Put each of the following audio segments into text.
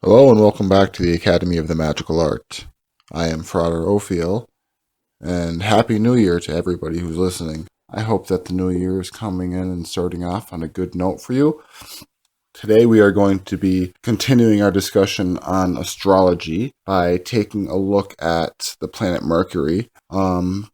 Hello and welcome back to the Academy of the Magical Art. I am Frater Ophiel, and Happy New Year to everybody who's listening. I hope that the new year is coming in and starting off on a good note for you. Today we are going to be continuing our discussion on astrology by taking a look at the planet Mercury.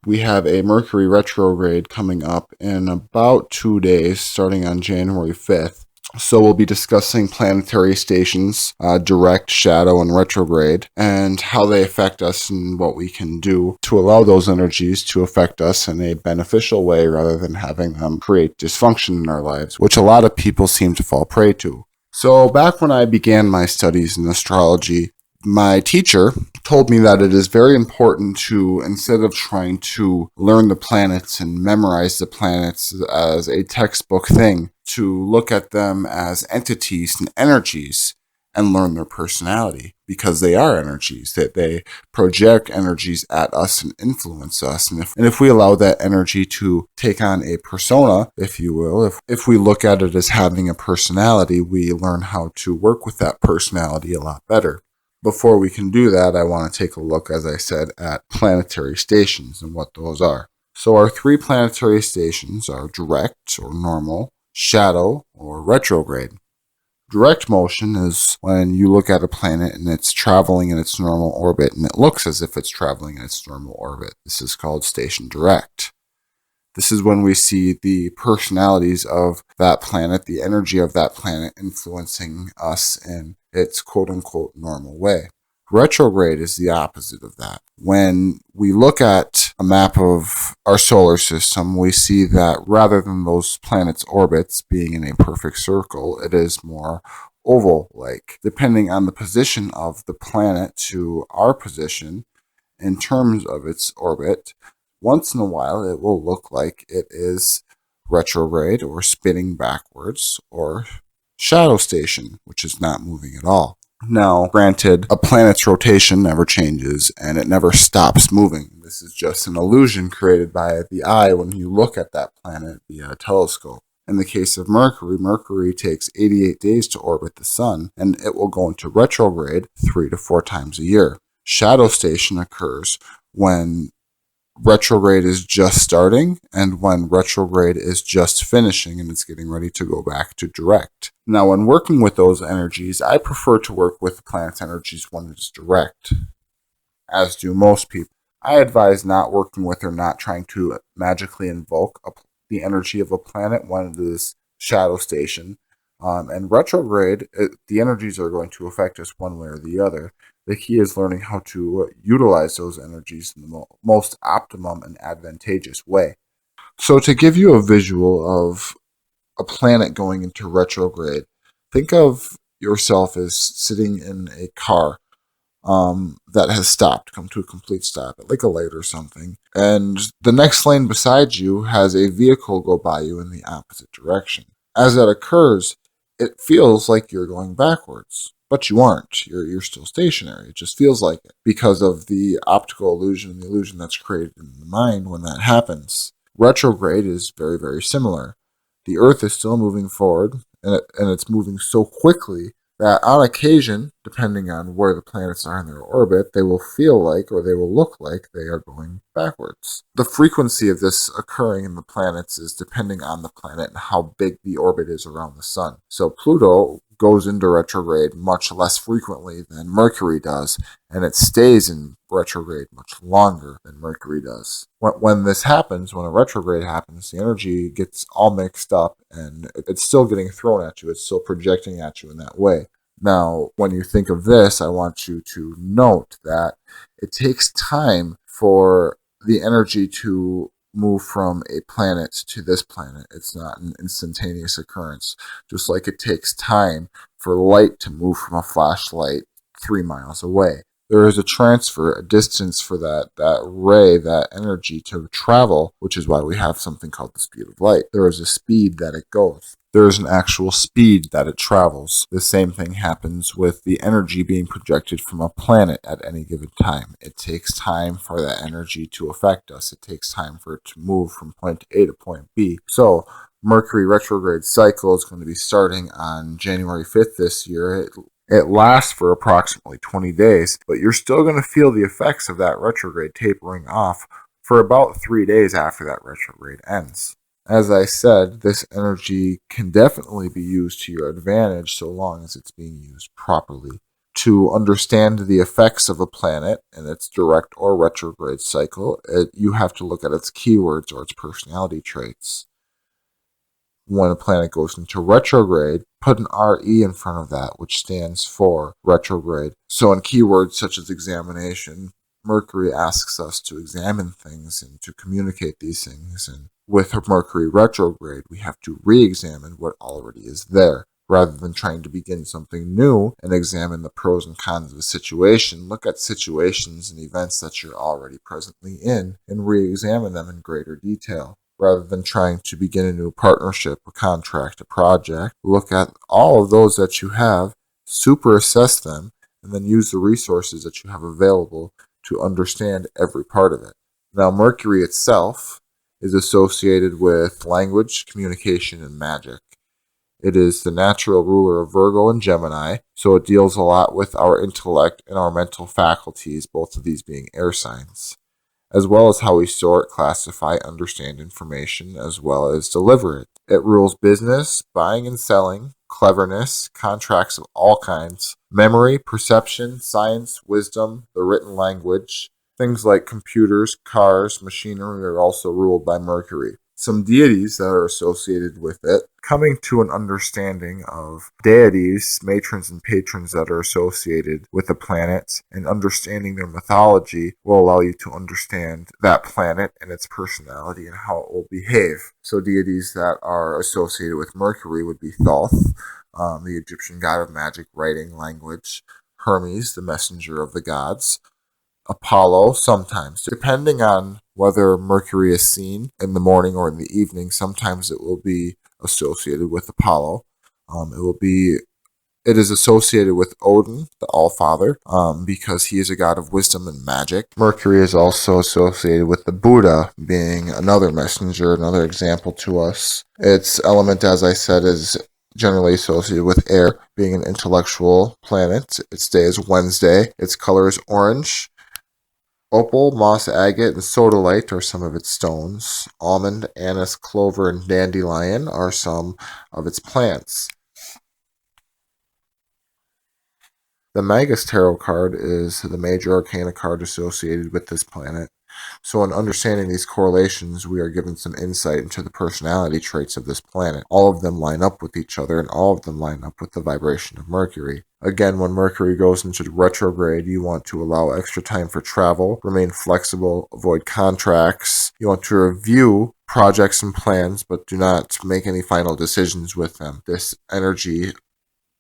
We have a Mercury Retrograde coming up in about 2 days, starting on January 5th. So we'll be discussing planetary stations, direct, shadow, and retrograde, and how they affect us and what we can do to allow those energies to affect us in a beneficial way rather than having them create dysfunction in our lives, which a lot of people seem to fall prey to. So back when I began my studies in astrology, my teacher told me that it is very important to, instead of trying to learn the planets and memorize the planets as a textbook thing, to look at them as entities and energies and learn their personality, because they are energies, that they project energies at us and influence us. And if we allow that energy to take on a persona, if you will, if we look at it as having a personality, we learn how to work with that personality a lot better. Before we can do that, I want to take a look, as I said, at planetary stations and what those are. So our three planetary stations are direct or normal, shadow, or retrograde. Direct motion is when you look at a planet and it's traveling in its normal orbit and it looks as if it's traveling in its normal orbit. This is called station direct. This is when we see the personalities of that planet, the energy of that planet influencing us in its quote-unquote normal way. Retrograde is the opposite of that. When we look at a map of our solar system, we see that rather than those planets' orbits being in a perfect circle, it is more oval-like. Depending on the position of the planet to our position in terms of its orbit, once in a while it will look like it is retrograde or spinning backwards or shadow station, which is not moving at all. Now, granted, a planet's rotation never changes and it never stops moving. This is just an illusion created by the eye when you look at that planet via a telescope. In the case of Mercury, Mercury takes 88 days to orbit the sun, and it will go into retrograde 3 to 4 times a year. Shadow station occurs when retrograde is just starting and when retrograde is just finishing and it's getting ready to go back to direct. Now, when working with those energies, I prefer to work with the planet's energies when it's direct, as do most people. I advise not working with or not trying to magically invoke the energy of a planet when it is shadow station. And retrograde, the energies are going to affect us one way or the other. The key is learning how to utilize those energies in the most optimum and advantageous way. So to give you a visual of a planet going into retrograde, think of yourself as sitting in a car that has stopped, come to a complete stop, at like a light or something, and the next lane beside you has a vehicle go by you in the opposite direction. As that occurs, it feels like you're going backwards, but you aren't. You're still stationary. It just feels like it because of the optical illusion, the illusion that's created in the mind when that happens. Retrograde is very, very similar. The Earth is still moving forward, and it's moving so quickly that on occasion, depending on where the planets are in their orbit, they will feel like or they will look like they are going backwards. The frequency of this occurring in the planets is depending on the planet and how big the orbit is around the sun. So Pluto goes into retrograde much less frequently than Mercury does, and it stays in retrograde much longer than Mercury does. When this happens, when a retrograde happens, the energy gets all mixed up and it's still getting thrown at you. It's still projecting at you in that way. Now, when you think of this, I want you to note that it takes time for the energy to move from a planet to this planet. It's not an instantaneous occurrence, just like it takes time for light to move from a flashlight 3 miles away. There is a transfer, a distance for that ray, that energy to travel, which is why we have something called the speed of light. There is a speed that it goes. There is an actual speed that it travels. The same thing happens with the energy being projected from a planet at any given time. It takes time for that energy to affect us. It takes time for it to move from point A to point B. So Mercury retrograde cycle is going to be starting on January 5th this year. It lasts for approximately 20 days, but you're still going to feel the effects of that retrograde tapering off for about 3 days after that retrograde ends. As I said, this energy can definitely be used to your advantage so long as it's being used properly. To understand the effects of a planet and its direct or retrograde cycle, you have to look at its keywords or its personality traits. When a planet goes into retrograde, put an RE in front of that, which stands for retrograde. So in keywords such as examination, Mercury asks us to examine things and to communicate these things. And with Mercury retrograde, we have to re-examine what already is there. Rather than trying to begin something new and examine the pros and cons of a situation, look at situations and events that you're already presently in and re-examine them in greater detail. Rather than trying to begin a new partnership, a contract, a project, look at all of those that you have, super assess them, and then use the resources that you have available to understand every part of it. Now, Mercury itself is associated with language, communication, and magic. It is the natural ruler of Virgo and Gemini, so it deals a lot with our intellect and our mental faculties, both of these being air signs, as well as how we sort, classify, understand information, as well as deliver it. It rules business, buying and selling, cleverness, contracts of all kinds, memory, perception, science, wisdom, the written language. Things like computers, cars, machinery are also ruled by Mercury. Some deities that are associated with it, coming to an understanding of deities, matrons, and patrons that are associated with the planets, and understanding their mythology will allow you to understand that planet and its personality and how it will behave. So deities that are associated with Mercury would be Thoth, the Egyptian god of magic, writing, language; Hermes, the messenger of the gods; Apollo, sometimes, depending on whether Mercury is seen in the morning or in the evening. Sometimes it will be associated with Apollo. It is associated with Odin, the Allfather, because he is a god of wisdom and magic. Mercury is also associated with the Buddha, being another messenger, another example to us. Its element, as I said, is generally associated with air, being an intellectual planet. Its day is Wednesday. Its color is orange. Opal, moss agate, and sodalite are some of its stones. Almond, anise, clover, and dandelion are some of its plants. The Magus Tarot card is the major arcana card associated with this planet. So in understanding these correlations, we are given some insight into the personality traits of this planet. All of them line up with each other, and all of them line up with the vibration of Mercury. Again, when Mercury goes into retrograde, you want to allow extra time for travel, remain flexible, avoid contracts. You want to review projects and plans, but do not make any final decisions with them. This energy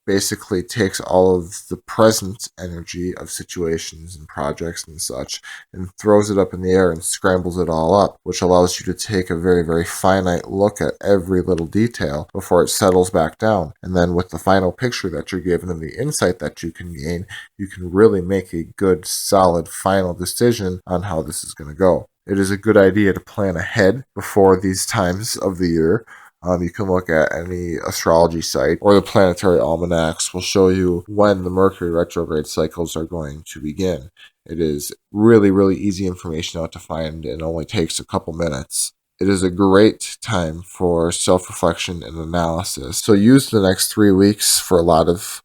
basically takes all of the present energy of situations and projects and such and throws it up in the air and scrambles it all up, which allows you to take a very, very finite look at every little detail before it settles back down. And then with the final picture that you're given and the insight that you can gain, you can really make a good, solid, final decision on how this is going to go. It is a good idea to plan ahead before these times of the year. You can look at any astrology site, or the planetary almanacs will show you when the Mercury retrograde cycles are going to begin. It is really, really easy information out to find and only takes a couple minutes. It is a great time for self-reflection and analysis. So use the next 3 weeks for a lot of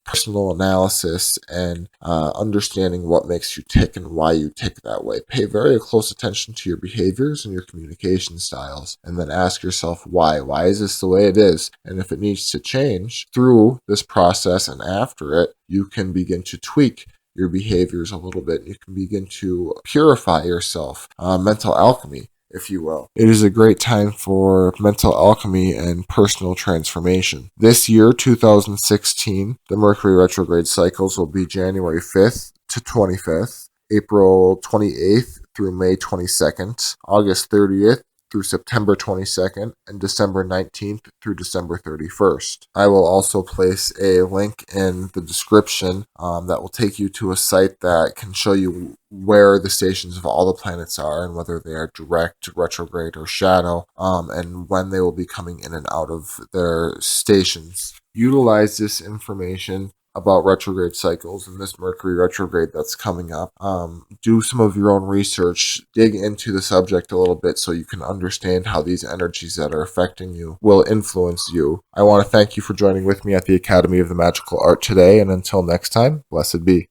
personal analysis and understanding what makes you tick and why you tick that way. Pay very close attention to your behaviors and your communication styles, and then ask yourself why. Why is this the way it is? And if it needs to change through this process and after it, you can begin to tweak your behaviors a little bit. You can begin to purify yourself. Mental alchemy, if you will. It is a great time for mental alchemy and personal transformation. This year, 2016, the Mercury retrograde cycles will be January 5th to 25th, April 28th through May 22nd, August 30th through September 22nd, and December 19th through December 31st. I will also place a link in the description that will take you to a site that can show you where the stations of all the planets are and whether they are direct, retrograde, or shadow, and when they will be coming in and out of their stations. Utilize this information, about retrograde cycles and this Mercury retrograde that's coming up. Do some of your own research, dig into the subject a little bit so you can understand how these energies that are affecting you will influence you. I want to thank you for joining with me at the Academy of the Magical Art today, and until next time, blessed be.